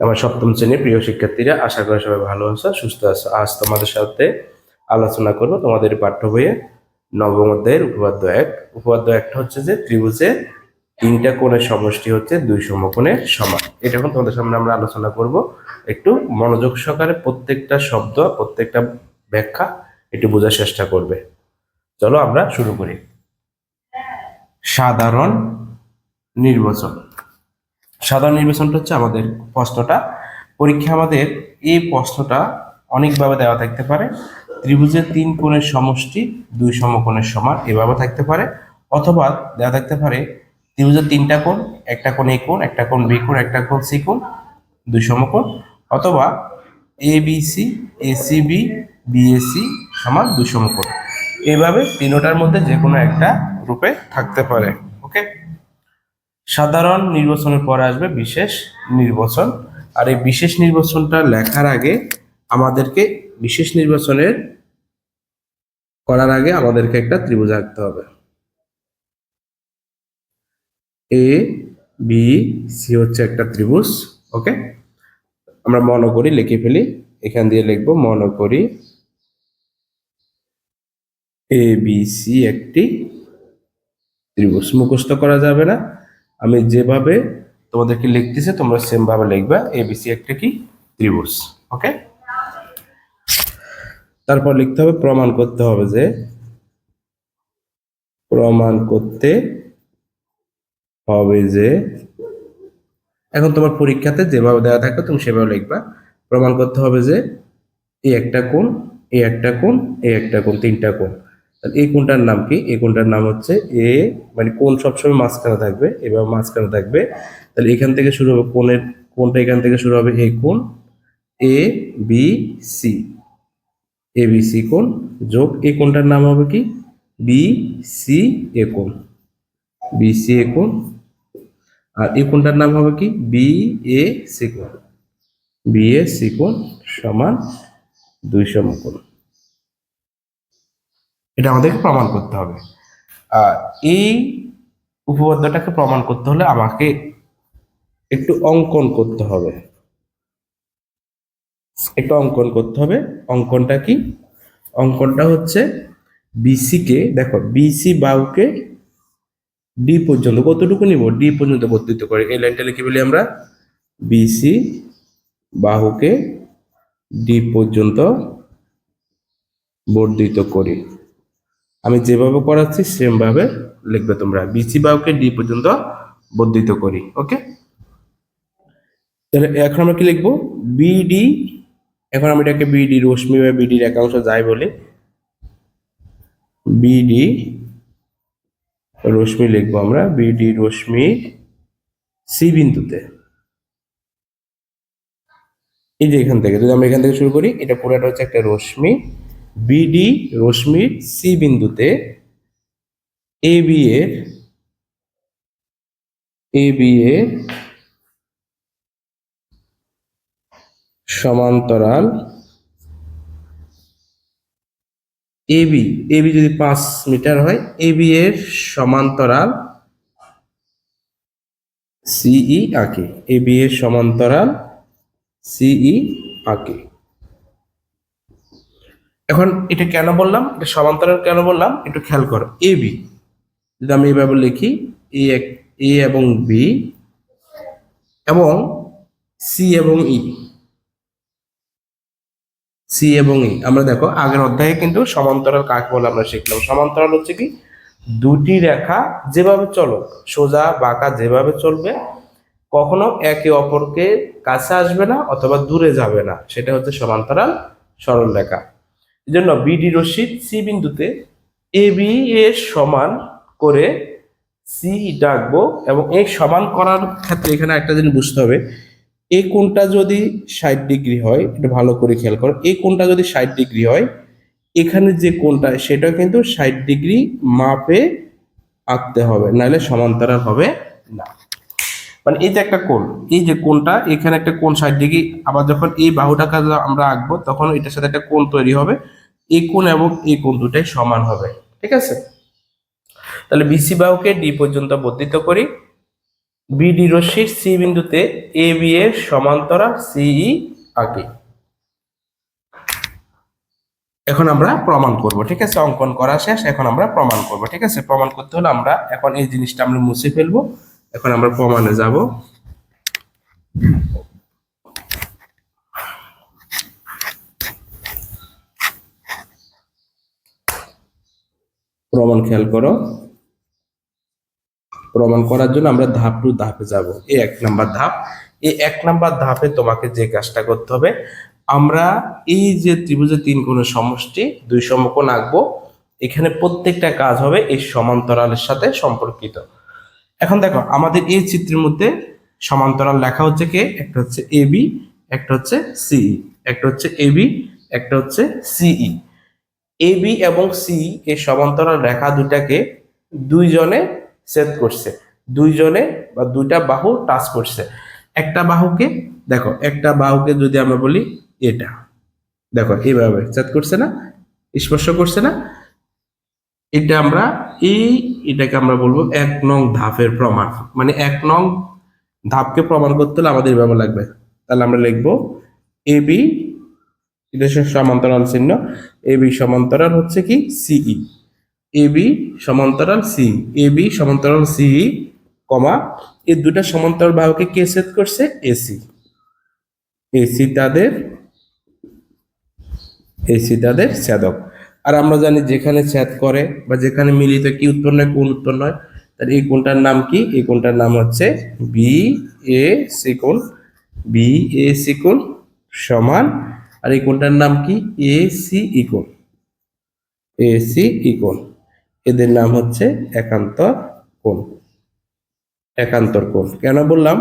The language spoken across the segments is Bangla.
আমার সপ্তম শ্রেণীর প্রিয় শিক্ষার্থীরা, আশা করি সবাই ভালো আছো, সুস্থ আছো। আজ তোমাদের সাথে আলোচনা করবো তোমাদের পাঠ্য বইয়ে নবম অধ্যায়ের উপপাদ্য এক। উপপাদ্য একটা হচ্ছে যে ত্রিভুজের তিনটা কোণের সমষ্টি হচ্ছে দুই সমকোণের সমান। এটা এখন তোমাদের সামনে আমরা আলোচনা করব। একটু মনোযোগ সহকারে প্রত্যেকটা শব্দ, প্রত্যেকটা ব্যাখ্যা একটু বোঝার চেষ্টা করবে। চলো আমরা শুরু করি। সাধারণ নির্বাচন। সাধারণ নির্বাচনটা হচ্ছে আমাদের প্রশ্নটা। পরীক্ষা আমাদের এই প্রশ্নটা অনেকভাবে দেওয়া থাকতে পারে। ত্রিভুজের তিন কোণের সমষ্টি দুই সমকোণের সমান এভাবে থাকতে পারে, অথবা দেওয়া থাকতে পারে ত্রিভুজের তিনটা কোণ, একটা কোণ এ কোণ, একটা কোণ বি কোণ, একটা কোণ সি কোণ, দুই সমকোণ, অথবা A B C, A C B, B A C সমান দুই সমকোণ। এভাবে তিনোটার মধ্যে যে কোনো একটা রূপে থাকতে পারে। ওকে, সাধারণ নির্বাচনের পরে আসবে বিশেষ নির্বাচন। আর এই বিশেষ নির্বাচনটা লেখার আগে আমাদেরকে বিশেষ নির্বাচনের করার আগে আমাদেরকে একটা ত্রিভুজ আঁকতে হবে। এ বি সি হচ্ছে একটা ত্রিভুজ। ওকে, আমরা মনে করি, লিখে ফেলি, এখান দিয়ে লিখবো মনে করি এ বি সি একটি ত্রিভুজ। মুখস্থ করা যাবে না, আমি যেভাবে তোমাদেরকে লিখতেছি তোমরা সেম ভাবে লিখবা। এবিসি একটা কি ত্রিভুজ। ওকে, তারপর লিখতে হবে প্রমাণ করতে হবে যে, প্রমাণ করতে হবে যে, এখন তোমার পরীক্ষাতে যেভাবে দেওয়া থাকে তুমি সেভাবে লিখবা। প্রমাণ করতে হবে যে এই একটা কোণ, এই একটা কোণ, এই একটা কোণ, তিনটা কোণ। এই কোণটার নাম কি? এই কোণটার নাম হচ্ছে এ, মানে কোণ সবসময় মাঝখানে থাকবে, এবার মাঝখানে থাকবে। তাহলে এখান থেকে শুরু হবে কোণের, কোণটা এখান থেকে শুরু হবে এই কোণ এ বি সি, এ বি সি কোণ যোগ এই কোণটার নাম হবে কি? বি সি এ কোণ, বি সি এ কোণ। আর এই কোণটার নাম হবে কি? বি এ সি কোণ, বি এ সি কোণ সমান দুই সমকোণ। এটা আমাদেরকে প্রমাণ করতে হবে। আর এই উপপাদ্যটাকে প্রমাণ করতে হলে আমাকে একটু অঙ্কন করতে হবে, একটু অঙ্কন করতে হবে। অঙ্কনটা কি? অঙ্কনটা হচ্ছে বিসি কে, দেখো বিসি বাহুকে ডি পর্যন্ত কতটুকু নিব? ডি পর্যন্ত বর্ধিত করে। এই লাইনটা লিখে বলি আমরা বিসি বাহুকে ডি পর্যন্ত বর্ধিত করি। আমি যেভাবে করাচ্ছি সেম ভাবে লিখবে তোমরা, বিসি বাহুকে ডি পর্যন্ত বর্ধিত করি। ওকে, তাহলে এখন আমরা কি লিখবো? বিডি। এখন আমি এটাকে বিডি রশ্মি বা বিডির একাংশ যাই বলি, বিডি রশ্মি লিখবো আমরা, বিডি রশ্মি সি বিন্দুতে। এই যে এখান থেকে যদি আমরা এখান থেকে শুরু করি, এটা পুরোটা হচ্ছে একটা রশ্মি। বিডি রশ্মির সি বিন্দুতে এ বি এর সমান্তরাল এবি, এবি যদি 5 মিটার হয়, এবি এর সমান্তরাল সিই আঁকি, এবি এর সমান্তরাল সিই আঁকি। এখন এটা কেন বললাম, এটা সমান্তরাল কেন বললাম একটু খেয়াল করো। এবি যদি আমি এইভাবে লিখি, এ এবং বি এবং সি এবং ই, সি এবং ই, আমরা দেখো আগের অধ্যায়ে কিন্তু সমান্তরাল কাকে বলে আমরা শিখলাম। সমান্তরাল হচ্ছে কি? দুটি রেখা যেভাবে চলো, সোজা বাঁকা যেভাবে চলবে, কখনো একে অপরকে কাছে আসবে না অথবা দূরে যাবে না, সেটা হচ্ছে সমান্তরাল সরল রেখা। এই জন্য বিডি রশ্মি সি বিন্দুতে এ বি এর সমান করে সি ডাকবো। এবং এই সমান করার ক্ষেত্রে এখানে একটা জিনিস বুঝতে হবে, এই কোণটা যদি 60 ডিগ্রি হয়, এটা ভালো করে খেয়াল করো, এই কোণটা যদি 60 ডিগ্রি হয়, এখানে যে কোণটা সেটা কিন্তু 60 ডিগ্রি মাপে আঁকতে হবে, নাহলে সমান্তরাল হবে না। মানে এই যে একটা কোণ, এই যে কোণটা, এখানে একটা কোণ 60 ডিগ্রি, আবার যখন এই বাহুটাকে আমরা আঁকবো তখন এটার সাথে একটা কোণ তৈরি হবে, এই কোণ এবং এই কোণ দুটাই সমান হবে। ঠিক আছে, তাহলে বিসি বাহুকে ডি পর্যন্ত বর্ধিত করি। বিডি রশ্মির সি বিন্দুতে এ বি এর সমান্তরাল সিই আঁকি। এখন আমরা প্রমাণ করব, ঠিক আছে? অঙ্কন করা শেষ, এখন আমরা প্রমাণ করব, ঠিক আছে? প্রমাণ করতে হলে আমরা এখন এই জিনিসটা আমরা মুছে ফেলবো। এখন আমরা প্রমাণে যাব। প্রমাণ খেয়াল করো। প্রমাণ করার জন্য আমরা ধাপ টু ধাপে যাব। এই 1 নাম্বার ধাপ। এই 1 নাম্বার ধাপে তোমাকে যে কাজটা করতে হবে, আমরা এই যে ত্রিভুজের 3 কোণের সমষ্টি 2 সমকোণ আঁকবো। এখানে প্রত্যেকটা কাজ হবে এই সমান্তরালের সাথে সম্পর্কিত। এখন দেখো আমাদের এই চিত্রের মধ্যে সমান্তরাল লেখা হচ্ছে কে, একটা হচ্ছে এবি, একটা হচ্ছে সিই, একটা হচ্ছে এবি, একটা হচ্ছে সিই। এবি এবং সি এই সমান্তরাল রেখা দুটাকে দুইজনে ছেদ করছে, দুইজনে বা দুইটা বাহু টাচ করছে। একটা বাহুকে দেখো, একটা বাহুকে যদি আমরা বলি এটা, দেখো এইভাবে ছেদ করছে না, স্পর্শ করছে না, এটা আমরা এটাকে আমরা বলবো 1 নং ধাপের প্রমাণ। মানে 1 নং ধাপকে প্রমাণ করতে হলে আমাদের এভাবে লাগবে। তাহলে আমরা লিখবো এবি, এটা সমান্তরাল চিহ্ন, এবি সমান্তরাল হচ্ছে কি সিই, এবি সমান্তরাল সি, এবি সমান্তরাল সিই, কমা এই দুটা সমান্তরাল বাহুকে কে ছেদ করছে, এসি, এসি তাদের, এসি তাদের ছেদক। আর আমরা জানি যেখানে ছেদ করে বা যেখানে মিলিত কি উৎপন্ন হয়, কোণ উৎপন্ন হয়। তাহলে এই কোণটার নাম কি, এই কোণটার নাম হচ্ছে বি এ সি কোণ, বি এ সি কোণ সমান, আর এই কোণটার নাম কি, এ সি ই কোণ, এ সি ই কোণ। এদের নাম হচ্ছে একান্তর কোণ। একান্তর কোণ কেন বললাম,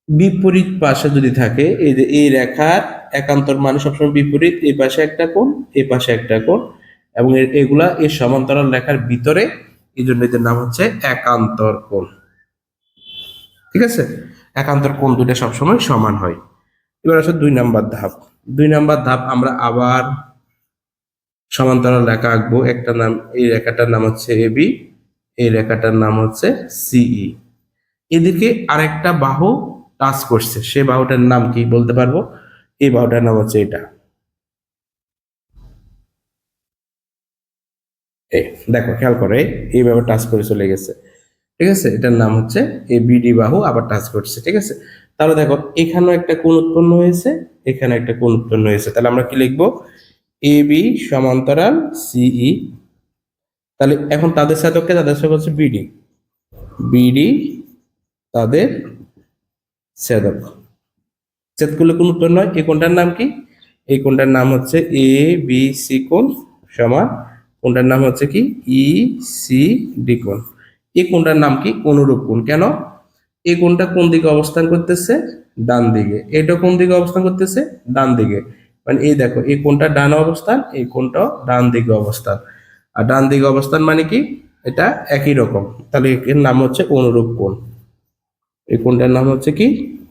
বিপরীত পাশে যদি থাকে, এই যে এই রেখার একান্তর মানে সবসময় বিপরীত, এই পাশে একটা কোণ, এই পাশে একটা কোণ, এবং এগুলা এই সমান্তরাল রেখার ভিতরে, এই জন্য এদের নাম হচ্ছে একান্তর কোণ, ঠিক আছে? একান্তর কোণ দুটো সবসময় সমান হয়। এবার আসলে 2 নাম্বার ধাপ। 2 নাম্বার ধাপ আমরা আবার সমান্তরাল রেখা আঁকবো। একটা নাম, এই রেখাটার নাম হচ্ছে এবি, এই রেখাটার নাম হচ্ছে সিই। এদিকে আরেকটা বাহু টাচ করছে, সেই বাহুটার নাম কি বলতে পারবো? এই বাহুটার নাম হচ্ছে এটা। এই দেখো খেয়াল করে, এইভাবে টাচ করে চলে গেছে, ঠিক আছে? এটার নাম হচ্ছে এই বিডি বাহু আবার টাচ করছে, ঠিক আছে? তাহলে দেখো এখানেও একটা কোণ উৎপন্ন হয়েছে, এখানে একটা কোণ উৎপন্ন হয়েছে। তাহলে আমরা কি লিখবো, এবি সমান্তরাল সিই। তাহলে এখন তাদের ছেদককে, তাদের ছেদক হচ্ছে বিডি, বিডি তাদের ছেদক। ছেদ করলে কোণ উৎপন্ন হয়, এই কোণটার নাম কি, এই কোণটার নাম হচ্ছে এ বি সি কোণ সমান, কোণটার নাম হচ্ছে কি ই সি ডি কোণ। এই কোণটার নাম কি, অনুরূপ কোণ। কেন, এই কোণটা কোন দিকে অবস্থান করতেছে, ডান দিকে, এটা কোন দিকে অবস্থান করতেছে, ডান দিকে। মানে এই দেখো এই কোণটা ডান অবস্থান, এই কোণটাও ডান দিকে অবস্থান। আর ডান দিকে অবস্থান মানে কি, এটা একই রকম। তাহলে এর নাম হচ্ছে অনুরূপ কোণ। এই কোণটার নাম হচ্ছে কি,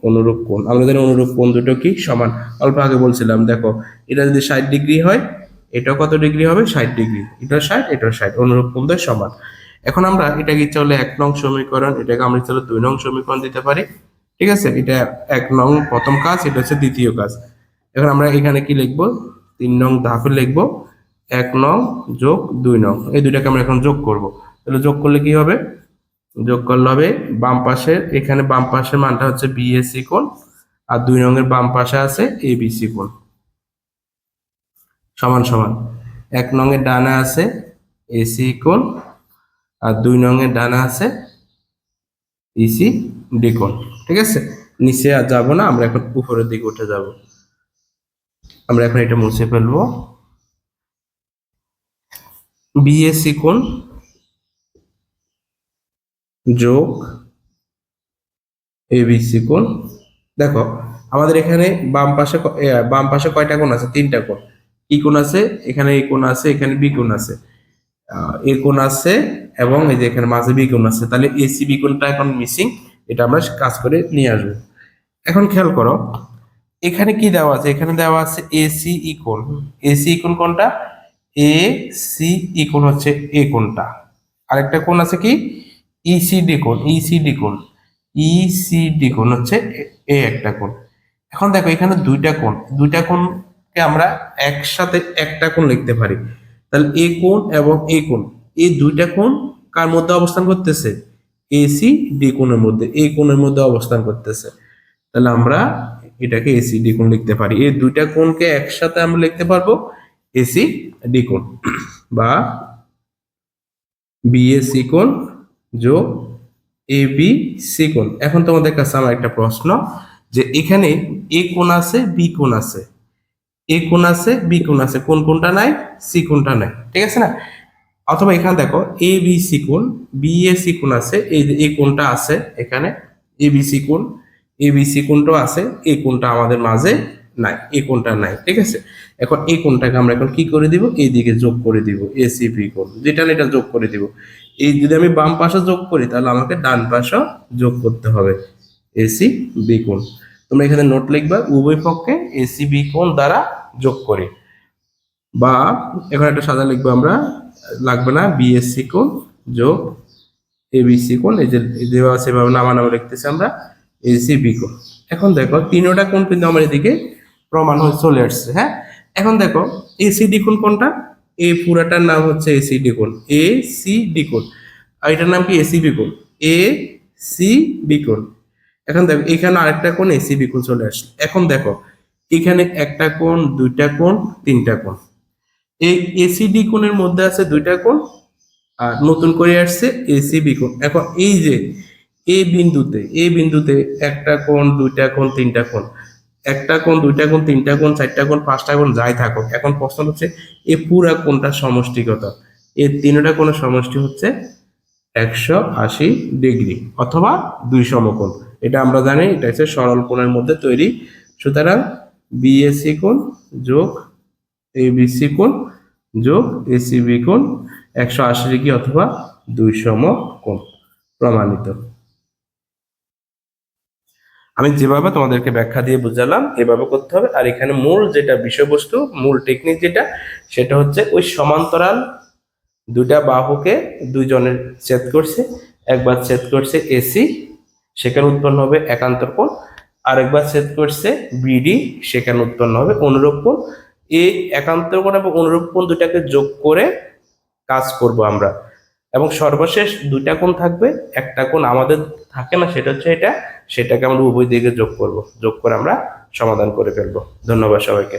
অনুরূপ কোণ। আমরা জানি অনুরূপ কোণ দুটো কি সমান, অল্প আগে বলছিলাম। দেখো এটা যদি 60 ডিগ্রি হয়, এটা কত ডিগ্রি হবে, 60 ডিগ্রি, এটা 60, এটা 60, অনুরূপ কোণ দুটো সমান। এখন আমরা এটাকে ইচ্ছা হলে 1 নং সমীকরণ, এটাকে আমরা ইচ্ছা হলে 2 নং সমীকরণ দিতে পারি, ঠিক আছে? এটা 1 নং প্রথম কাজ, এটা হচ্ছে দ্বিতীয় কাজ। এখন আমরা এখানে কি লিখবো, 3 নং ধাপে লিখবো 1 নং যোগ 2 নং, এই দুইটাকে আমরা এখন যোগ করব। তাহলে যোগ করলে কি হবে, যোগ করলে হবে বাম পাশের, এখানে বাম পাশের মানটা হচ্ছে বিএসি কোণ, আর 2 নং এর বাম পাশে আছে এবিসি কোণ, সমান সমান 1 নং এর ডানে আছে এসি কোণ, আর 2 নং এর ডানে আছে ইসি ডি কোণ, ঠিক আছে? নিচে আর যাবো না, আমরা এখন উপরের দিকে উঠে যাব। আমরা এখন এটা মুছে ফেলবো। বিএসি কোণ যোগ এবিসি কোণ। দেখো আমাদের এখানে বাম পাশে কয়টা কোণ আছে, 3টা কোণ। কি কোণ আছে, এখানে এই কোণ আছে, এখানে বি কোণ আছে, এ কোণ আছে, এবং এই যে এখানে মাঝে বি কোণ আছে। তাহলে এসি বি কোণটা এখন মিসিং, এটা আমরা কাজ করে নিয়ে আসবো। এখন খেয়াল করো এখানে কি দেওয়া আছে, এখানে দেওয়া আছে এসি ই কোণ। এসি ই কোণ কোনটা, এ সি ই কোণ হচ্ছে এ কোণটা। আরেকটা কোণ আছে কি ইসিডি কোণ হচ্ছে এ একটা কোণ। এখন দেখো এখানে দুইটা কোণকে আমরা একসাথে একটা কোণ লিখতে পারি। তাহলে এ কোণ এবং এ কোণ, এই দুইটা কোণ কার মধ্যে অবস্থান করতেছে? এসি ডি কোণের মধ্যে, এই কোণের মধ্যে অবস্থান করতেছে। তাহলে আমরা এটাকে এসি ডি কোণ লিখতে পারি। এই দুইটা কোণকে একসাথে আমরা লিখতে পারবো এসি ডি কোণ, বা বিএসি কোণ যোগ এ বি সি কোণ। এখন তোমাদের কাছে আমার একটা প্রশ্ন, যে এখানে এ কোণ আছে, বি কোণ আছে, এ কোণ আছে, বি কোণ আছে, কোন কোণটা নাই? সি কোণটা নাই, ঠিক আছে না? অথবা এখানে দেখো এ বি সি কোণ, বি এ সি কোণ আছে, এই যে এই কোণটা আছে এখানে, এ বি সি কোণ, এ বি সি কোণটাও আছে, এই কোণটা আমাদের মাঝে নাই, এই কোণটা নাই, ঠিক আছে? এখন এই কোণটাকে আমরা এখন কি করে দিব? এইদিকে যোগ করে দিব, এ সি বি কোণ, যেটা না এটা যোগ করে দিব। এই যদি আমি বাম পাশে যোগ করি তাহলে আমাকে ডান পাশে যোগ করতে হবে, এসি বি কোণ। তোমরা এখানে নোট লিখবা, উভয় পক্ষে এসি বি কোণ দ্বারা যোগ করি, বা এখন একটা সাদা লিখবো আমরা, লাগবে না, বিএসসি কোণ যোগ এবিসি কোণ, এই যে দেওয়া আছে সেভাবে নামানামা লিখতেছি আমরা, এসি বি কোণ। এখন দেখো তিনটা কোণ কিন্তু আমার এদিকে প্রমাণ হয়ে চলে আসছে। হ্যাঁ, এখন দেখো এসিডি কোণ কোনটা? এই পুরাটার নাম হচ্ছে এসিডি কোণ, এ সি ডি কোণ, আর এটার নাম কি? এসিবি কোণ, এ সি বি কোণ। এখন দেখো এখানে আরেকটা কোণ এসিবি কোণ চলে আসছে। এখন দেখো এখানে একটা কোণ, দুইটা কোণ, তিনটা কোণ, এই এসিডি কোণের মধ্যে আছে দুইটা কোণ, আর নতুন করে আসছে এসিবি কোণ। এখন এই যে এই বিন্দুতে একটা কোণ, দুইটা কোণ, তিনটা কোণ, একটা কোণ, দুইটা কোণ, তিনটা কোণ, চারটা কোণ, পাঁচটা কোণ, যাই থাকুক, এখন প্রশ্ন হচ্ছে এই পুরা কোণটার সমষ্টি কত? এই তিনটা কোণের সমষ্টি হচ্ছে 180 ডিগ্রি অথবা 2 সমকোণ। এটা আমরা জানি, এটা হচ্ছে সরল কোণের মধ্যে তৈরি। সুতরাং বিএসি কোণ যোগ এবিসি কোণ যোগ এসিবি কোণ 180 ডিগ্রি অথবা 2 সমকোণ, প্রমাণিত। আমি যেভাবে তোমাদেরকে ব্যাখ্যা দিয়ে বুঝালাম এভাবে করতে হবে। আর এখানে মূল যেটা বিষয়বস্তু, মূল টেকনিক যেটা, সেটা হচ্ছে ওই সমান্তরাল দুইটা বাহুকে দুইজনের ছেদ করছে, একবার ছেদ করছে এসি, সেখানে উৎপন্ন হবে একান্তর কোণ, আরেকবার ছেদ করছে বিডি, সেখানে উৎপন্ন হবে অনুরূপ কোণ। এই একান্তর কোণ এবং অনুরূপ কোণ দুটাকে যোগ করে কাজ করব আমরা, এবং সর্বশেষ দুইটা কোণ থাকবে, একটা কোণ আমাদের থাকে না, সেটা হচ্ছে এটা, সেটাকে আমরা উভয় দিকে যোগ করব, যোগ করে আমরা সমাধান করে ফেলবো। ধন্যবাদ সবাইকে।